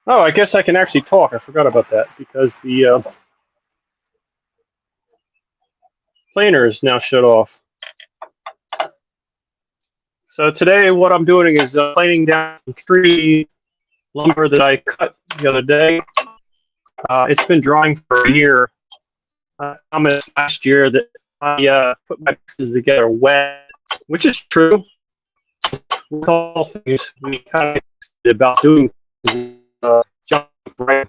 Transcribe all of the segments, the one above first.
Oh, I guess I can actually talk. I forgot about that because the planer is now shut off. So today, what I'm doing is planing down some tree lumber that I cut the other day. It's been drying for a year. I commented last year that I put my pieces together wet, which is true. With all things we kind of about doing jump right.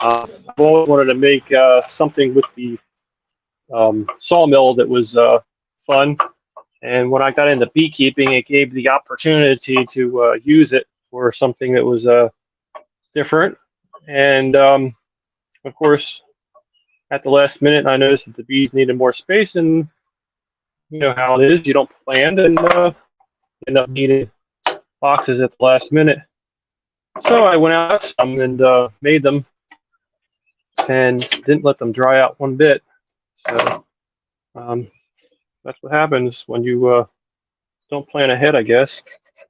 I've always wanted to make something with the sawmill that was fun. And when I got into beekeeping, it gave the opportunity to use it for something that was different. And of course, at the last minute, I noticed that the bees needed more space, and you know how it is. You don't plan and end up needing boxes at the last minute. So I went out some and made them, and didn't let them dry out one bit. So um, that's what happens when you don't plan ahead, I guess,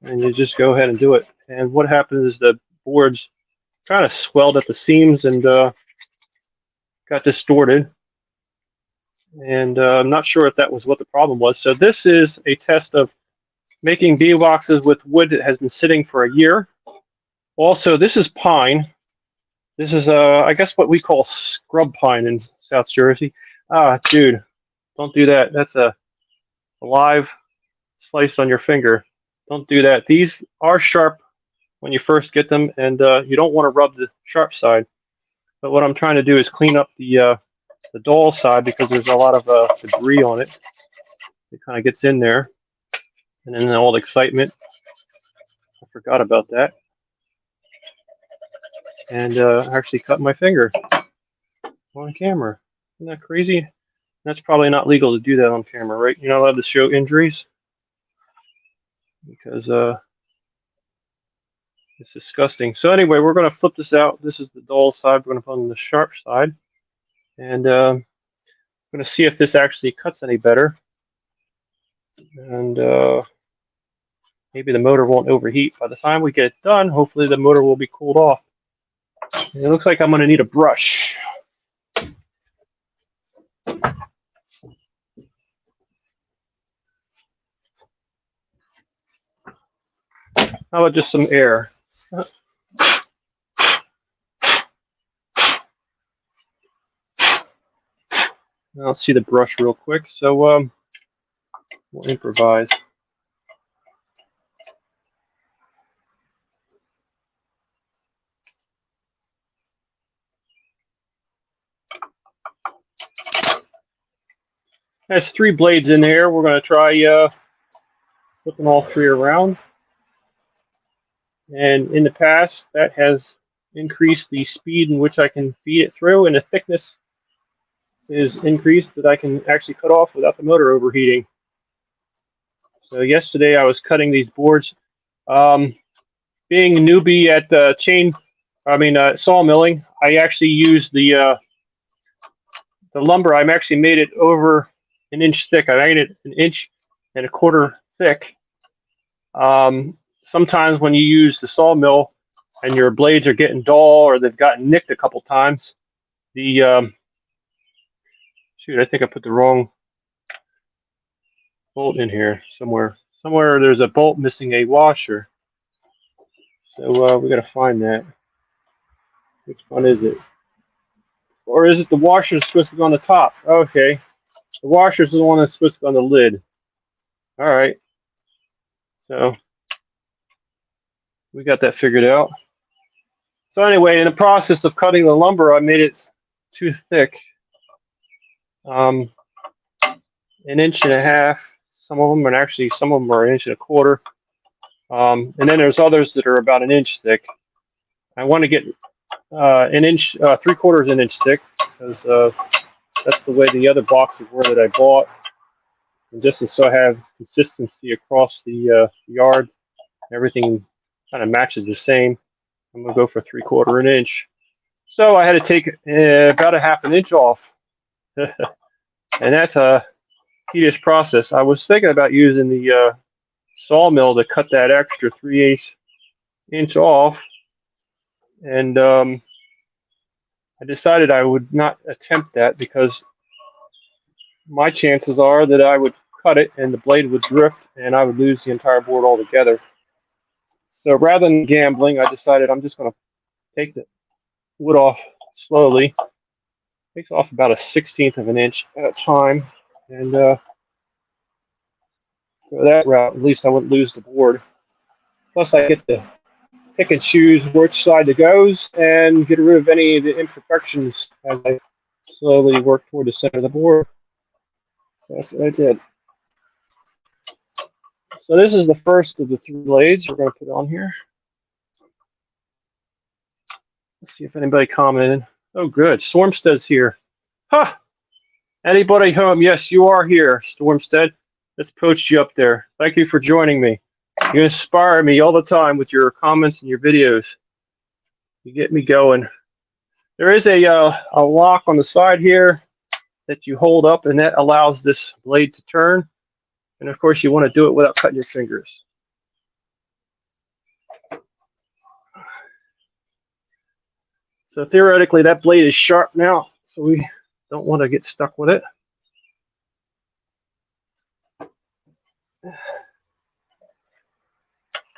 and you just go ahead and do it. And what happens is the boards kind of swelled at the seams and got distorted. And I'm not sure if that was what the problem was. So this is a test of making bee boxes with wood that has been sitting for a year. Also, this is pine. This is, I guess, what we call scrub pine in South Jersey. Ah, dude, don't do that. That's a live slice on your finger. Don't do that. These are sharp when you first get them, and you don't want to rub the sharp side. But what I'm trying to do is clean up the dull side because there's a lot of debris on it. It kind of gets in there, and then all the excitement. I forgot about that, and actually cut my finger on camera. Isn't that crazy? That's probably not legal to do that on camera, right? You're not allowed to show injuries because it's disgusting. So anyway, we're going to flip this out. This is the dull side. We're going to put on the sharp side, and I'm going to see if this actually cuts any better. And maybe the motor won't overheat. By the time we get it done, hopefully the motor will be cooled off. And it looks like I'm going to need a brush. How about just some air? I'll see the brush real quick. So we'll improvise. There's 3 blades in here. We're going to try flipping all 3 around. And in the past, that has increased the speed in which I can feed it through, and the thickness is increased that I can actually cut off without the motor overheating. So yesterday I was cutting these boards. Being a newbie at sawmilling, I actually used the lumber. I actually made it over an inch thick. I made it 1.25 inches thick. Sometimes when you use the sawmill and your blades are getting dull or they've gotten nicked a couple times, the shoot, I think I put the wrong bolt in here somewhere. Somewhere there's a bolt missing a washer. So we got to find that. Which one is it? Or is it the washer that's supposed to be on the top? Okay. The washer is the one that's supposed to be on the lid. All right. So we got that figured out. So anyway, in the process of cutting the lumber, I made it too thick. 1.5 inches. Some of them, and actually some of them are 1.25 inches. And then there's others that are about 1 inch thick. I want to get 1 inch, 3/4 inch thick, because that's the way the other boxes were that I bought. And just so I have consistency across the yard, everything kind of matches the same. I'm gonna go for 3/4 inch. So I had to take about 1/2 inch off, and that's a tedious process. I was thinking about using the sawmill to cut that extra 3/8 inch off, and I decided I would not attempt that because my chances are that I would cut it and the blade would drift and I would lose the entire board altogether. So rather than gambling, I decided I'm just going to take the wood off slowly. Takes off about 1/16 of an inch at a time, and go that route. At least I wouldn't lose the board. Plus, I get to pick and choose which side it goes and get rid of any of the imperfections as I slowly work toward the center of the board. So that's what I did. So this is the first of the 3 blades we're going to put on here. Let's see if anybody commented. Oh, good. Stormstead's here. Huh. Anybody home? Yes, you are here, Stormstead. Let's poach you up there. Thank you for joining me. You inspire me all the time with your comments and your videos. You get me going. There is a lock on the side here that you hold up, and that allows this blade to turn. And of course, you want to do it without cutting your fingers. So theoretically, that blade is sharp now, so we don't want to get stuck with it.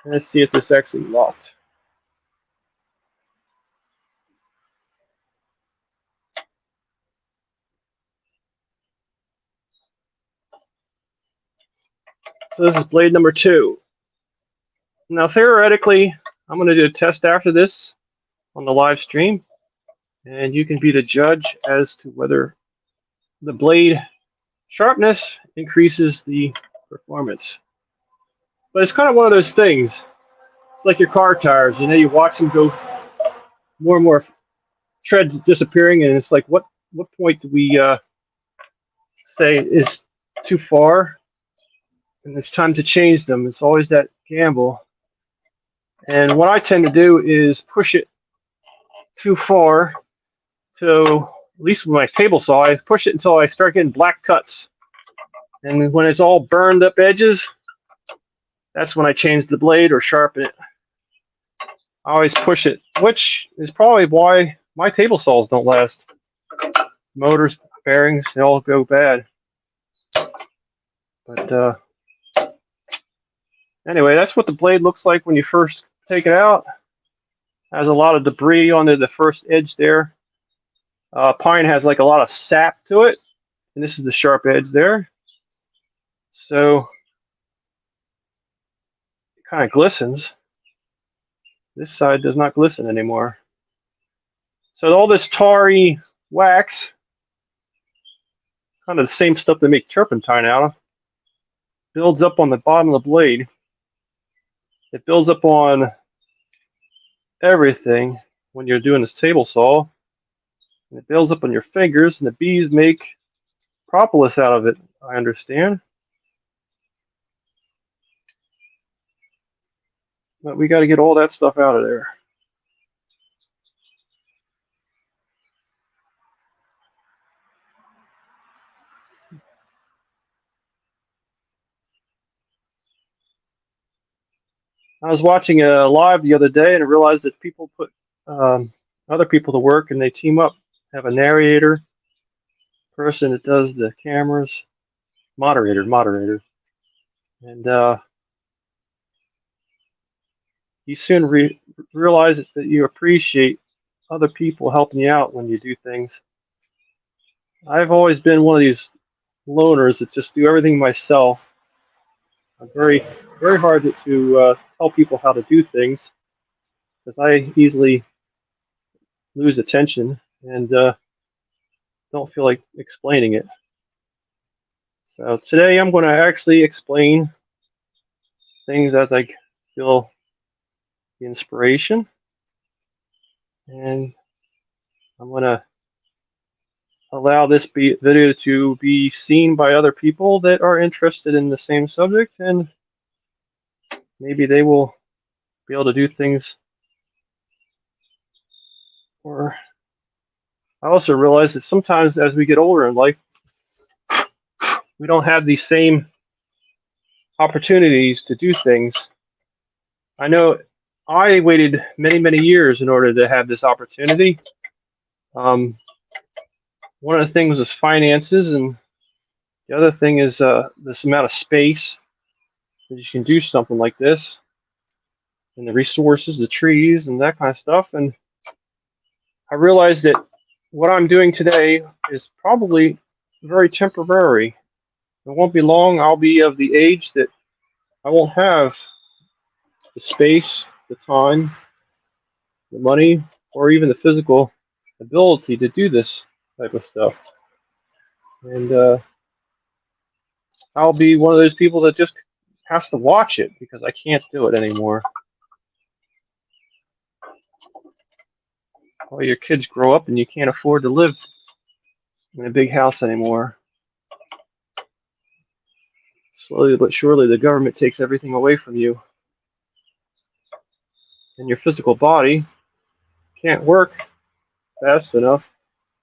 Let's see if this actually locked. So this is blade number 2. Now theoretically, I'm going to do a test after this on the live stream, and you can be the judge as to whether the blade sharpness increases the performance. But it's kind of one of those things. It's like your car tires. You know, you watch them go more and more treads disappearing, and it's like, what point do we say is too far, and it's time to change them? It's always that gamble. And what I tend to do is push it too far. So at least with my table saw, I push it until I start getting black cuts. And when it's all burned up edges, that's when I change the blade or sharpen it. I always push it, which is probably why my table saws don't last. Motors, bearings, they all go bad. But anyway, that's what the blade looks like when you first take it out. Has a lot of debris on the first edge there. Pine has like a lot of sap to it, and this is the sharp edge there. So it kind of glistens. This side does not glisten anymore. So all this tarry wax, kind of the same stuff they make turpentine out of, builds up on the bottom of the blade. It builds up on everything when you're doing this table saw. And it builds up on your fingers, and the bees make propolis out of it, I understand. But we got to get all that stuff out of there. I was watching a live the other day, and I realized that people put other people to work, and they team up. Have a narrator, person that does the cameras, moderator, and you soon realize that you appreciate other people helping you out when you do things. I've always been one of these loners that just do everything myself. I'm very hard to tell people how to do things because I easily lose attention and don't feel like explaining it. So today I'm going to actually explain things as I feel the inspiration, and I'm going to allow this video to be seen by other people that are interested in the same subject, and maybe they will be able to do things. Or I also realize that sometimes as we get older in life, we don't have these same opportunities to do things. I know I waited many years in order to have this opportunity. One of the things was finances, and the other thing is this amount of space that you can do something like this, and the resources, the trees, and that kind of stuff. And I realized that what I'm doing today is probably very temporary. It won't be long. I'll be of the age that I won't have the space, the time, the money, or even the physical ability to do this type of stuff. And I'll be one of those people that just has to watch it because I can't do it anymore. Well, your kids grow up and you can't afford to live in a big house anymore. Slowly but surely, the government takes everything away from you. And your physical body can't work fast enough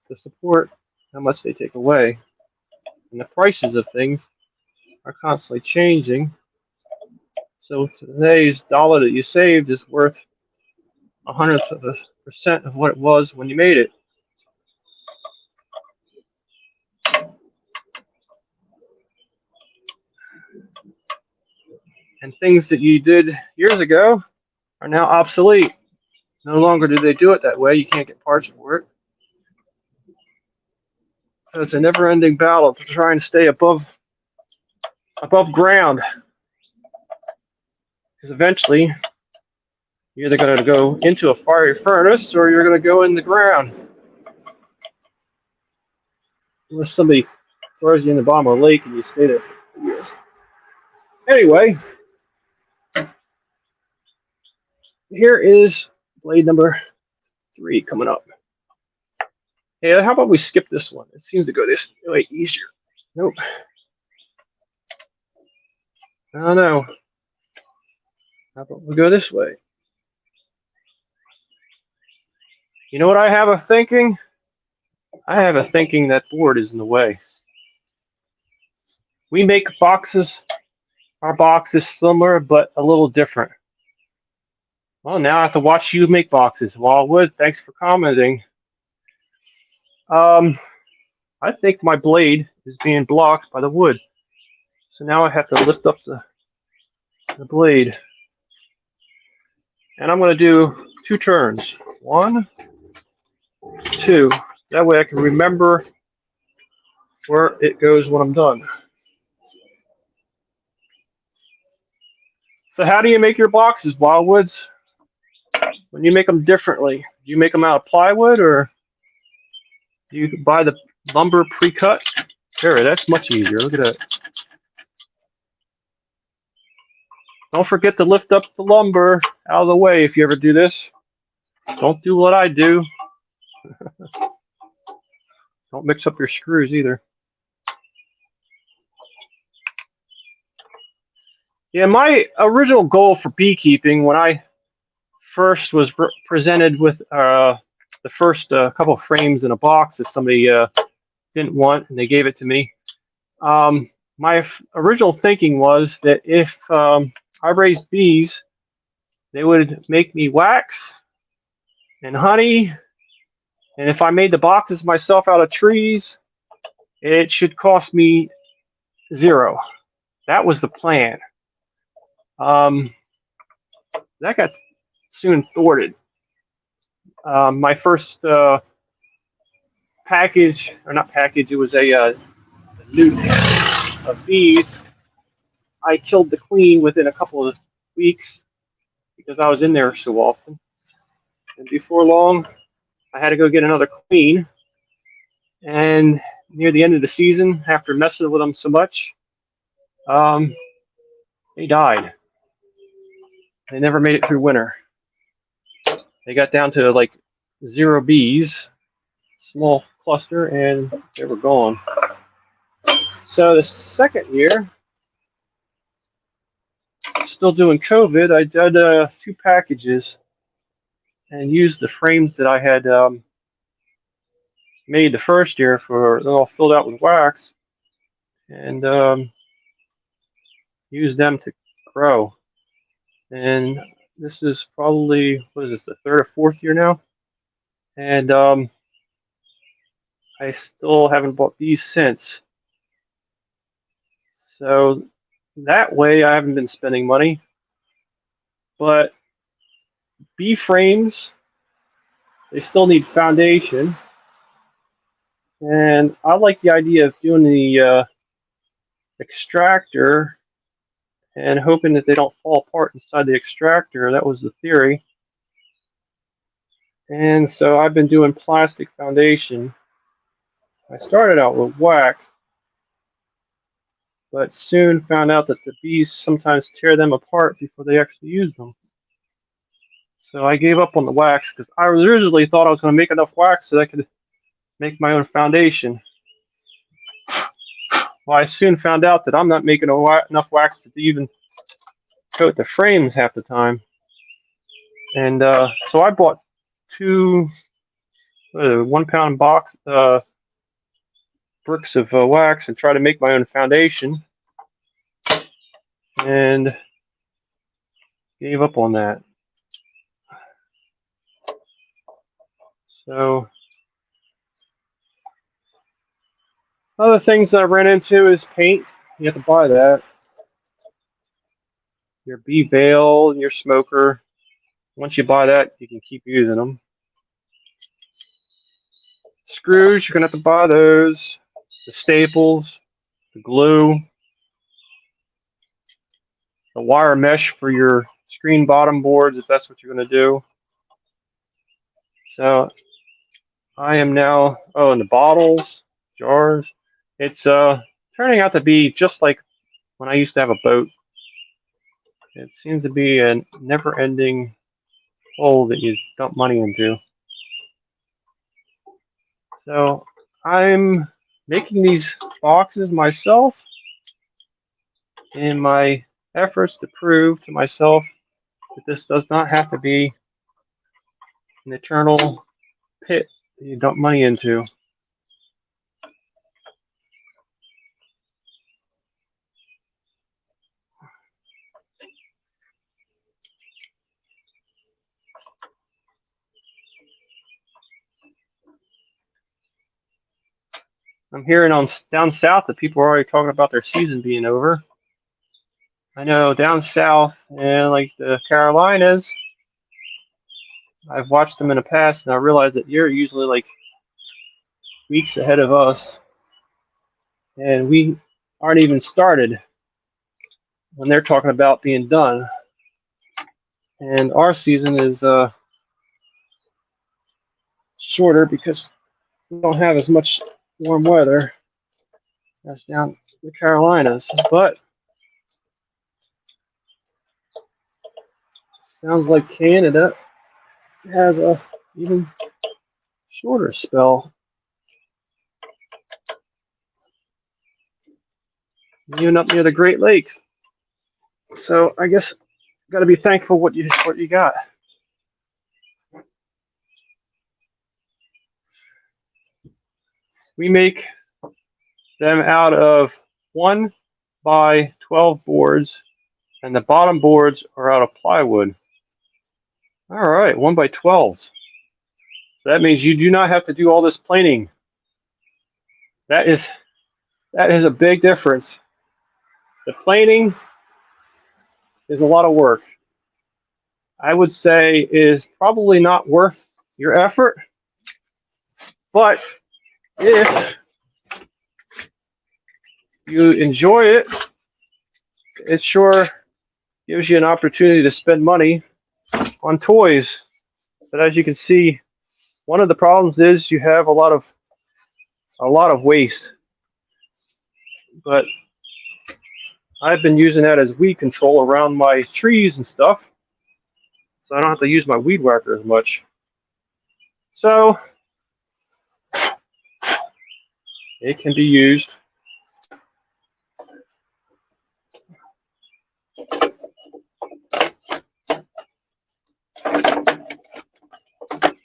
to support how much they take away. And the prices of things are constantly changing. So today's dollar that you saved is worth 100% of what it was when you made it. And things that you did years ago are now obsolete. No longer do they do it that way. You can't get parts for it. So it's a never-ending battle to try and stay above ground. Because eventually, you're either going to go into a fiery furnace or you're going to go in the ground. Unless somebody throws you in the bottom of a lake and you stay there for years. Anyway, here is blade number 3 coming up. Hey, how about we skip this one? It seems to go this way easier. Nope. Oh no. How about we go this way? You know what I have a thinking? I have a thinking that board is in the way. We make boxes. Our box is similar, but a little different. Well, now I have to watch you make boxes. Wildwood, thanks for commenting. I think my blade is being blocked by the wood. So now I have to lift up the blade. And I'm going to do 2 turns. 1, 2. That way I can remember where it goes when I'm done. So how do you make your boxes, Wildwoods? When you make them differently, do you make them out of plywood or do you buy the lumber pre-cut? There, that's much easier. Look at that. Don't forget to lift up the lumber out of the way if you ever do this. Don't do what I do. Don't mix up your screws either. Yeah, my original goal for beekeeping when I first was presented with the first couple of frames in a box that somebody didn't want and they gave it to me. My original thinking was that if I raised bees, they would make me wax and honey, and if I made the boxes myself out of trees, it should cost me 0. That was the plan. That got soon thwarted. My first package, or not package, it was a newt of bees. I killed the queen within a couple of weeks because I was in there so often. And before long, I had to go get another queen. And near the end of the season, after messing with them so much, um, they died. They never made it through winter. They got down to like 0 bees, small cluster, and they were gone. So the second year, still doing COVID, I did 2 packages and used the frames that I had made the first year for, they're all filled out with wax, and used them to grow. And this is probably, what is this, the 3rd or 4th year now? And I still haven't bought bees since. So that way I haven't been spending money. But bee frames, they still need foundation. And I like the idea of doing the extractor and hoping that they don't fall apart inside the extractor. That was the theory. And so I've been doing plastic foundation. I started out with wax, but soon found out that the bees sometimes tear them apart before they actually use them. So I gave up on the wax because I originally thought I was going to make enough wax so that I could make my own foundation. Well, I soon found out that I'm not making enough wax to even coat the frames half the time. And so I bought 2 1-pound box bricks of wax and tried to make my own foundation, and gave up on that. So other things that I ran into is paint. You have to buy that. Your bee veil and your smoker. Once you buy that, you can keep using them. Screws, you're going to have to buy those. The staples, the glue, the wire mesh for your screen bottom boards, if that's what you're going to do. So I am now, oh, and the bottles, jars. It's turning out to be just like when I used to have a boat. It seems to be a never-ending hole that you dump money into. So I'm making these boxes myself in my efforts to prove to myself that this does not have to be an eternal pit that you dump money into. I'm hearing on down south that people are already talking about their season being over. I know down south and like the Carolinas, I've watched them in the past, and I realize that you're usually like weeks ahead of us, and we aren't even started when they're talking about being done. And our season is shorter because we don't have as much warm weather as down in the Carolinas. But sounds like Canada has a even shorter spell. Even up near the Great Lakes. So I guess got to be thankful what you got. We make them out of 1 by 12 boards, and the bottom boards are out of plywood. All right, 1 by 12s. So that means you do not have to do all this planing. That is a big difference. The planing is a lot of work. I would say is probably not worth your effort, but if you enjoy it, it sure gives you an opportunity to spend money on toys. But as you can see, one of the problems is you have a lot of waste. But I've been using that as weed control around my trees and stuff, so I don't have to use my weed whacker as much. So it can be used.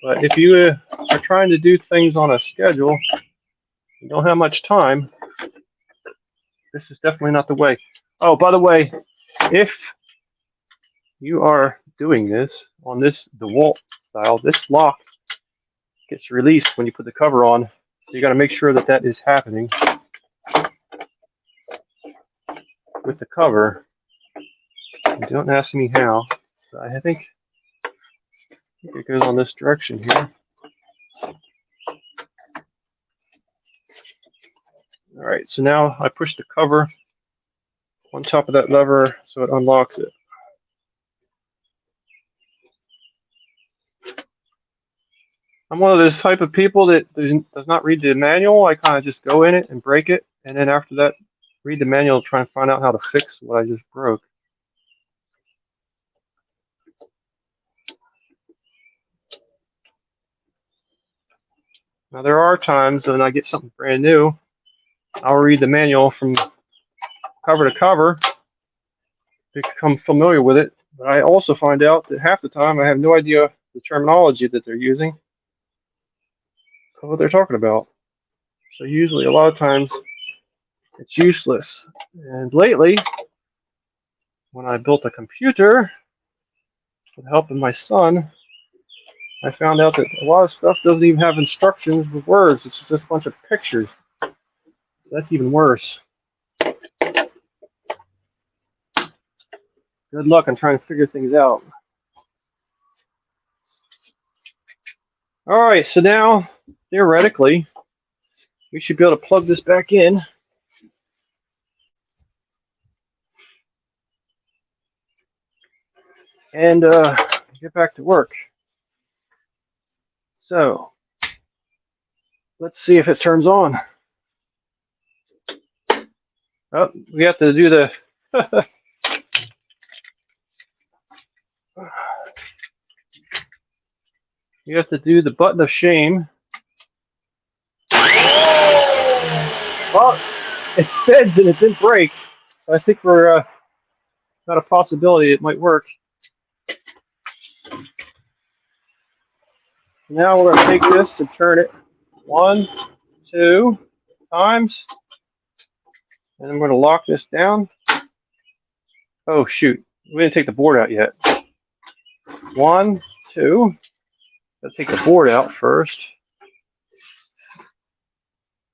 But if you are trying to do things on a schedule, you don't have much time, this is definitely not the way. Oh, by the way, if you are doing this on this DeWalt style, this lock gets released when you put the cover on. So you got to make sure that that is happening with the cover. And don't ask me how. I think it goes on this direction here. All right, so now I push the cover on top of that lever so it unlocks it. I'm one of those type of people that does not read the manual. I kind of just go in it and break it, and then after that, read the manual and try and find out how to fix what I just broke. Now there are times when I get something brand new, I'll read the manual from cover to cover to become familiar with it. But I also find out that half the time I have no idea the terminology that they're using or what they're talking about. So usually a lot of times it's useless. And lately, when I built a computer with the help of my son, I found out that a lot of stuff doesn't even have instructions with words. It's just a bunch of pictures. So that's even worse. Good luck on trying to figure things out. All right, so now, theoretically, we should be able to plug this back in. And get back to work. So, let's see if it turns on. Oh, we have to do the... You have to do the button of shame. Well, it spins and it didn't break. I think we're got a possibility it might work. Now we're going to take this and turn it 1, 2 times. And I'm going to lock this down. Oh, shoot. We didn't take the board out yet. 1, 2. Let's take the board out first.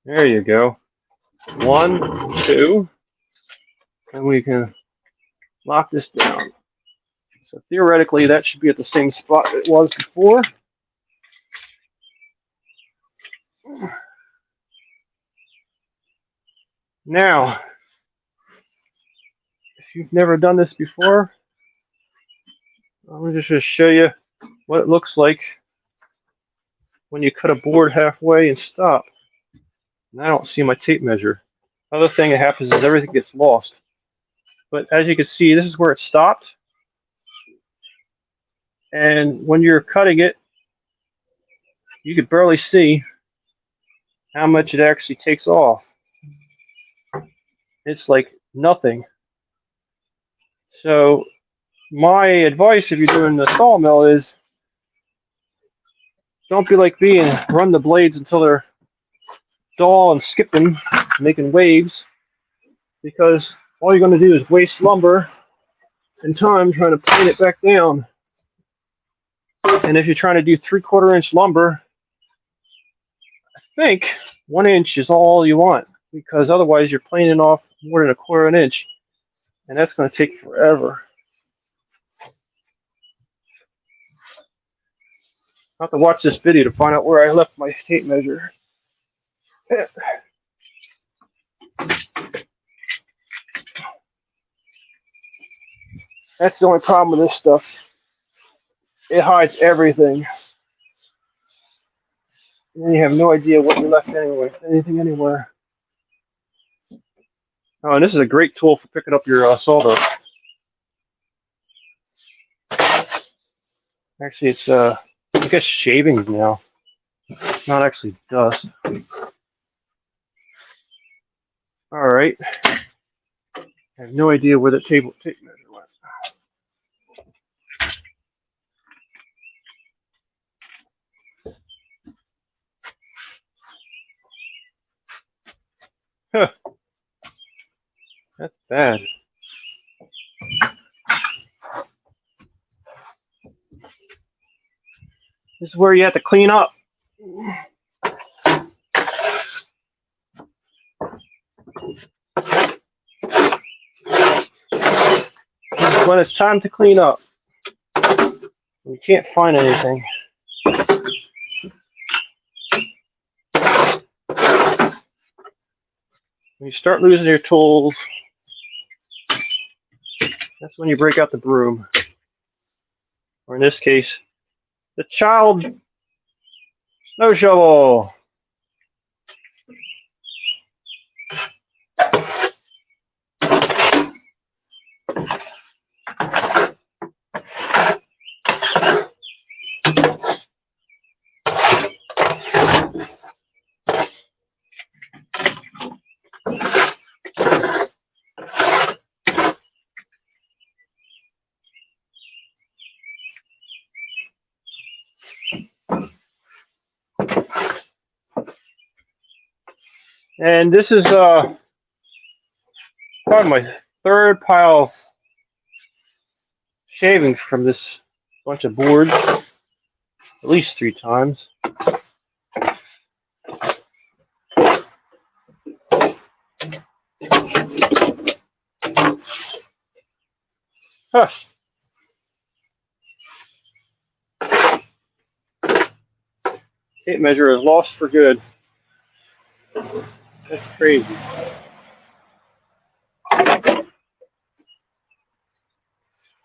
There you go. 1, 2. And we can lock this down. So theoretically, that should be at the same spot it was before. Now, if you've never done this before, I'm just going to show you what it looks like when you cut a board halfway and stop. And I don't see my tape measure. Other thing that happens is everything gets lost. But as you can see, this is where it stopped. And when you're cutting it, you can barely see how much it actually takes off. It's like nothing. So my advice if you're doing the sawmill is don't be like me and run the blades until they're dull and skipping, making waves, because all you're going to do is waste lumber and time trying to plane it back down. And if you're trying to do 3/4 inch lumber, I think 1 inch is all you want, because otherwise you're planing off more than 1/4 inch, and that's going to take forever. I'll have to watch this video to find out where I left my tape measure. That's the only problem with this stuff. It hides everything. And you have no idea what you left anywhere, anything anywhere. Oh, and this is a great tool for picking up your sawdust. Actually, it's I guess shavings now, not actually dust. All right. I have no idea where the tape measure went. Huh. That's bad. This is where you have to clean up. When it's time to clean up, you can't find anything. When you start losing your tools, that's when you break out the broom. Or in this case, the child snow shovel. And this is probably my third pile of shavings from this bunch of boards, at least 3 times. Huh. Tape measure is lost for good. That's crazy.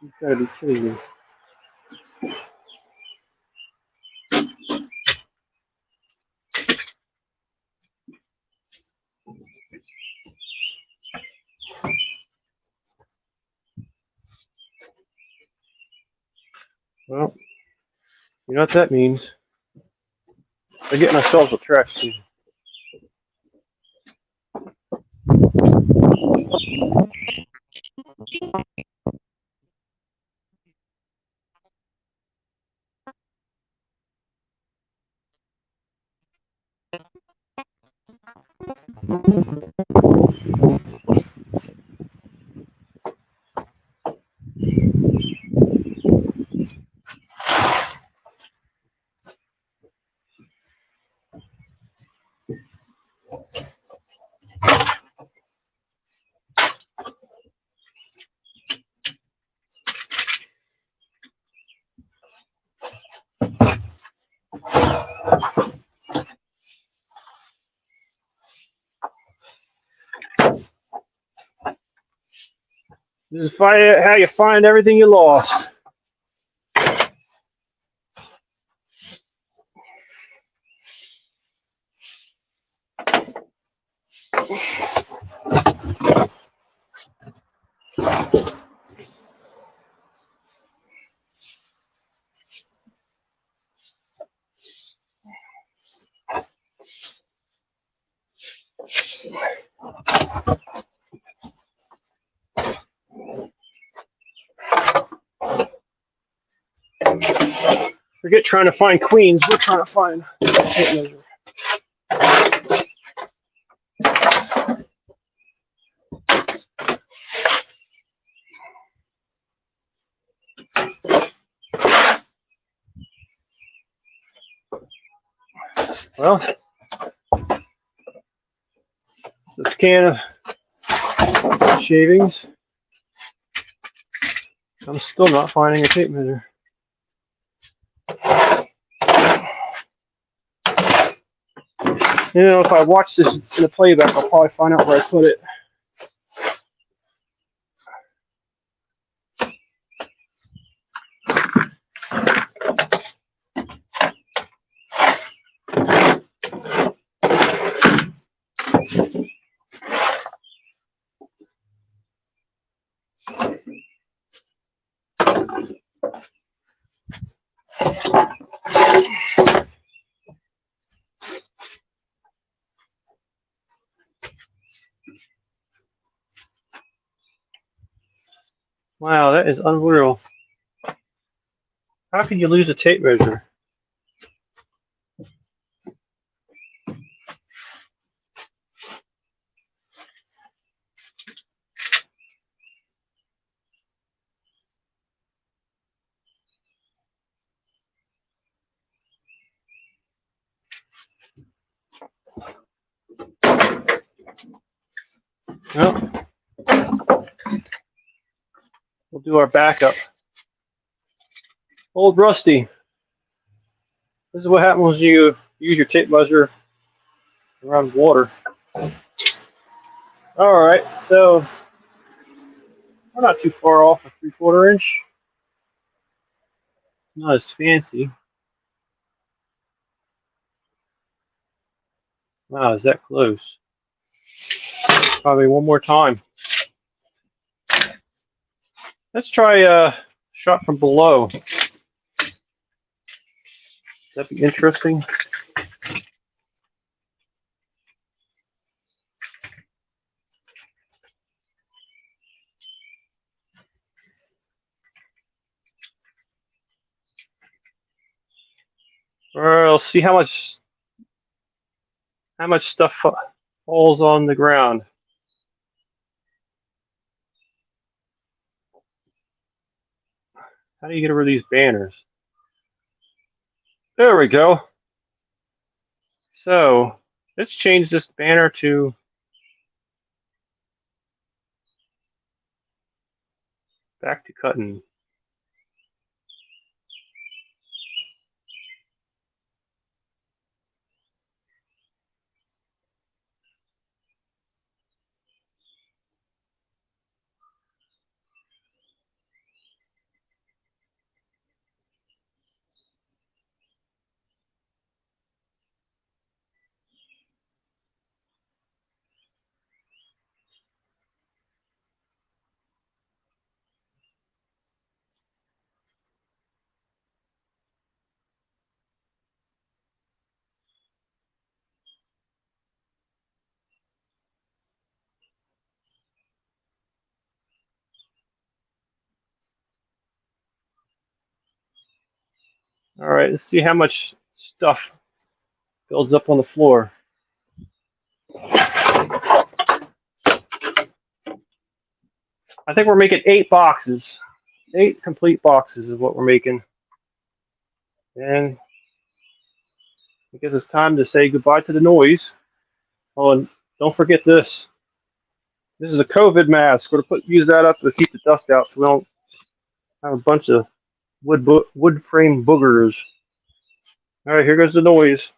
You gotta be kidding me. Well, you know what that means. We're getting ourselves a track too. This is how you find everything you lost. Forget trying to find queens. We're trying to find tape measure. Well, this can of shavings. I'm still not finding a tape measure. You know, if I watch this in the playback, I'll probably find out where I put it. Wow, that is unreal. How can you lose a tape measure? Well, we'll do our backup. Old Rusty. This is what happens when you use your tape measure around water. Alright, so we're not too far off a 3/4 inch. Not as fancy. Wow, is that close? Probably one more time. Let's try a shot from below. That'd be interesting. Or let's see how much stuff falls on the ground. How do you get over these banners? There we go. So let's change this banner to back to cutting. All right, let's see how much stuff builds up on the floor. I think we're making 8 boxes. 8 complete boxes is what we're making. And I guess it's time to say goodbye to the noise. Oh, and don't forget this. This is a COVID mask. We're going to use that up to keep the dust out so we don't have a bunch of wood frame boogers. All right, here goes the noise.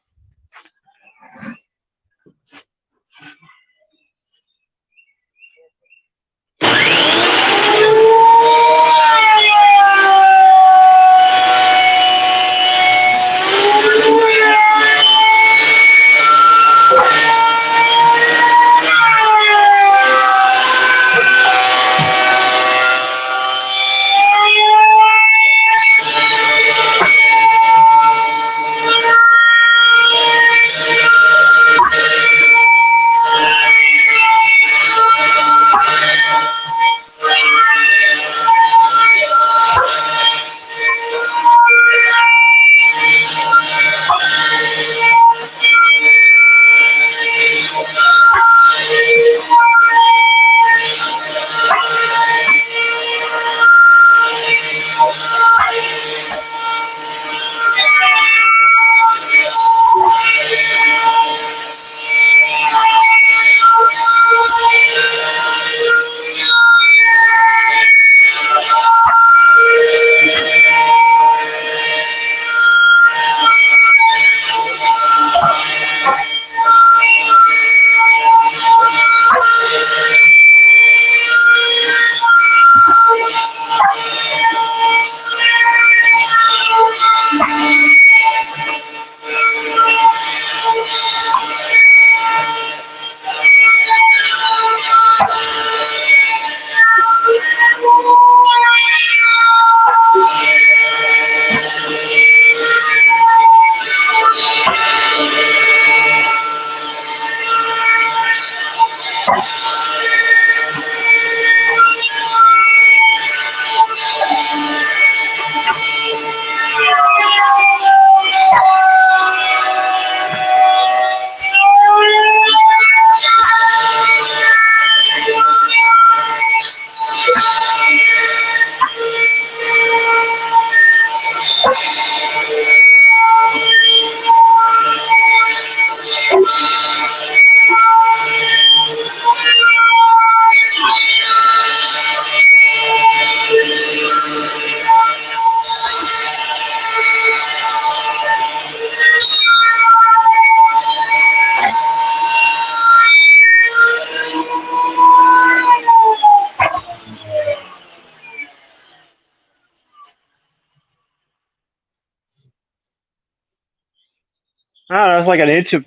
I don't know, it's like an inch of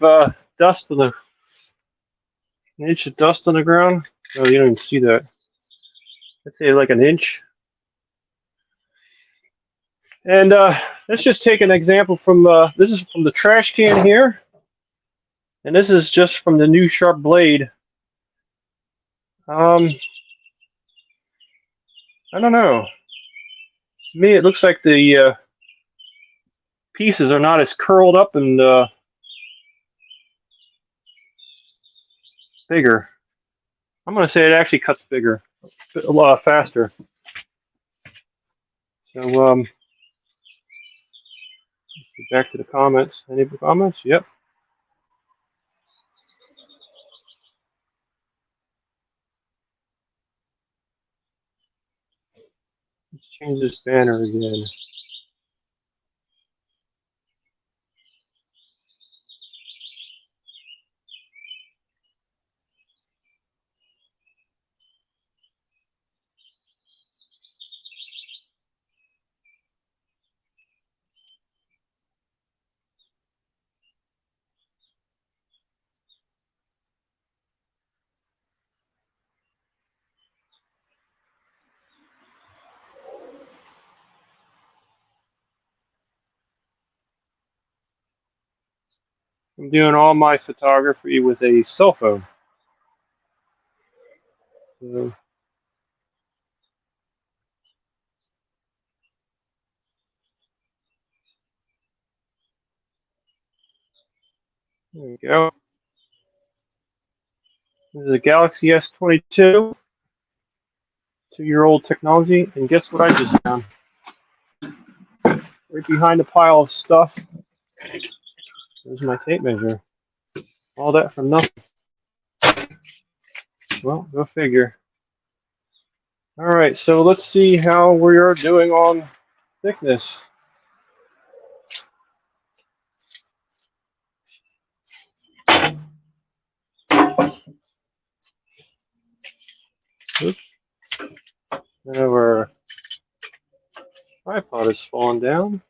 dust on the ground. Oh, you don't even see that. I'd say like an inch. And let's just take an example from this is from the trash can here, and this is just from the new sharp blade. I don't know. To me, it looks like the pieces are not as curled up and bigger. I'm going to say it actually cuts bigger, a lot faster. So let's get back to the comments. Any comments? Yep. Let's change this banner again. I'm doing all my photography with a cell phone. So, there we go. This is a Galaxy S22, 2-year-old technology, and guess what I just found? Right behind a pile of stuff. There's my tape measure. All that for nothing. Well, go figure. All right, so let's see how we are doing on thickness. Oops. Now our tripod is falling down.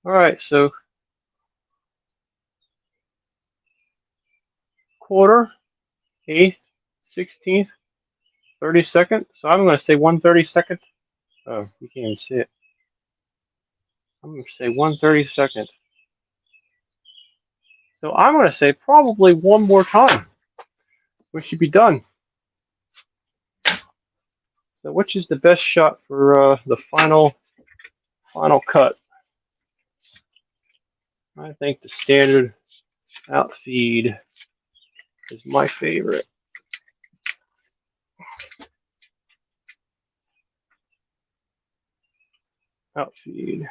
All right, so quarter, eighth, 16th, 32nd. So I'm going to say 1/32. Oh, you can't even see it. I'm going to say 1/32. So I'm going to say probably one more time. We should be done. So which is the best shot for the final cut? I think the standard outfeed is my favorite. Outfeed.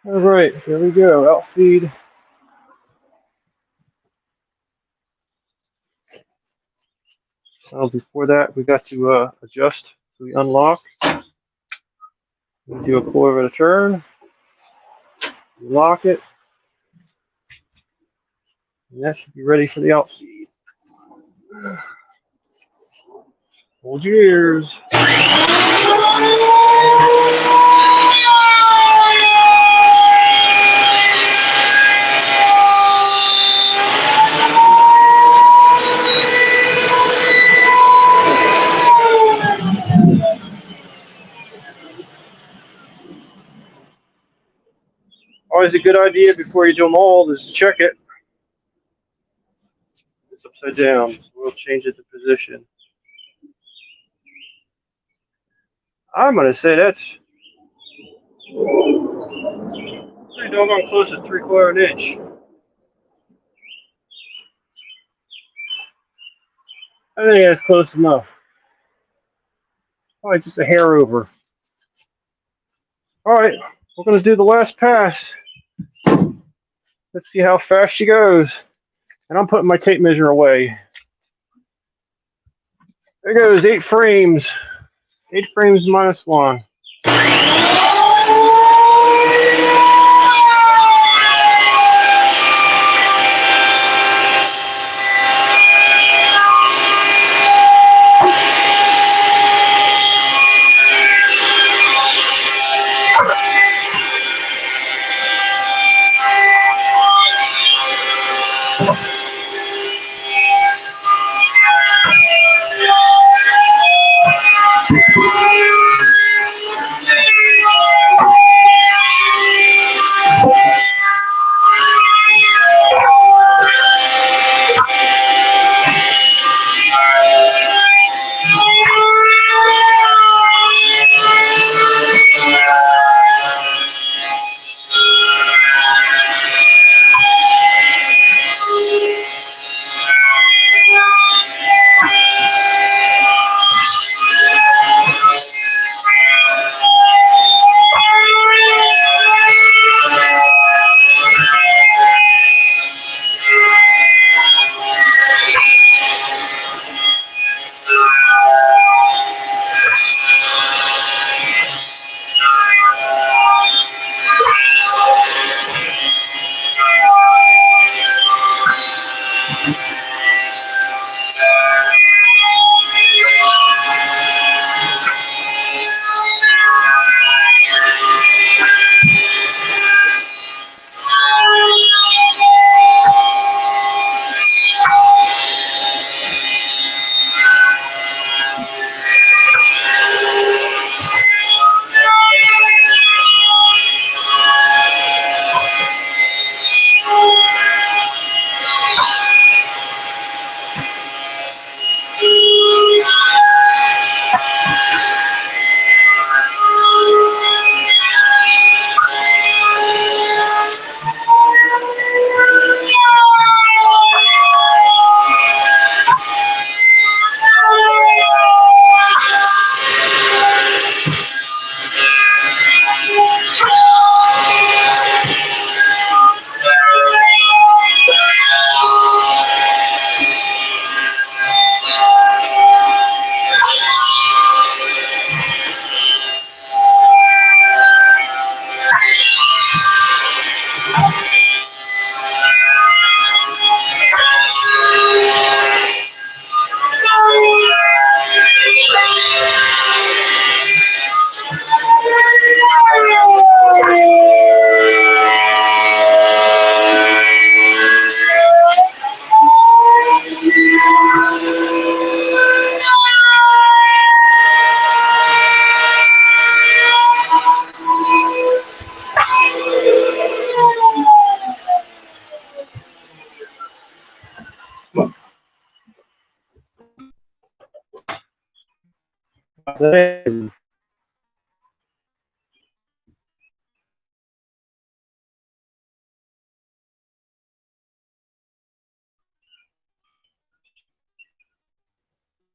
All right, here we go. Outfeed. Before that, we got to adjust. So we unlock. We do a quarter of a turn. We lock it. And that should be ready for the outfeed. Hold your ears. Always a good idea before you do them all is to check it. It's upside down, so we'll change it to position. I'm going to say that's pretty doggone close to 3/4 inch. I think that's close enough. Probably just a hair over. All right, we're going to do the last pass. Let's see how fast she goes. And I'm putting my tape measure away. There goes 8 frames. 8 frames minus 1.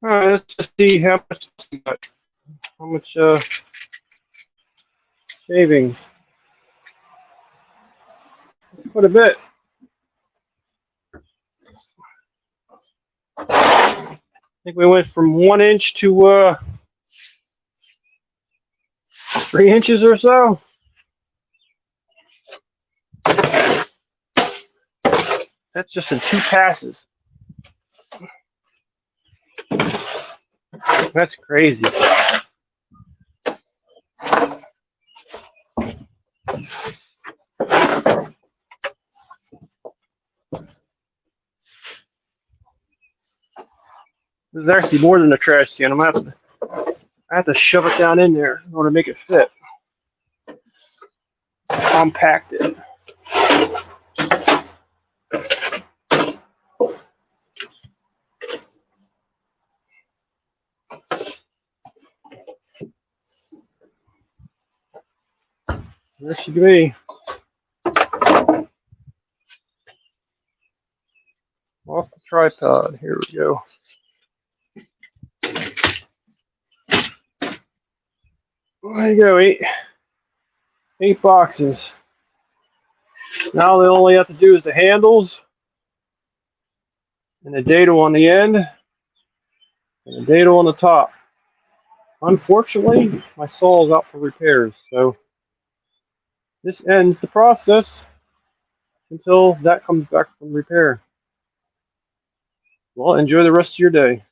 All right, let's just see how much savings. Quite a bit. I think we went from 1 inch to 3 inches or so. That's just in 2 passes. That's crazy. This is actually more than a trash can. I have to shove it down in there in order to make it fit. Compact it. This should be off the tripod. Here we go. There you go, eight boxes. Now they only have to do is the handles and the dado on the end and the dado on the top. Unfortunately, my saw is out for repairs, so this ends the process until that comes back from repair. Well, enjoy the rest of your day.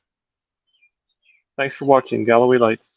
Thanks for watching Galloway Lights.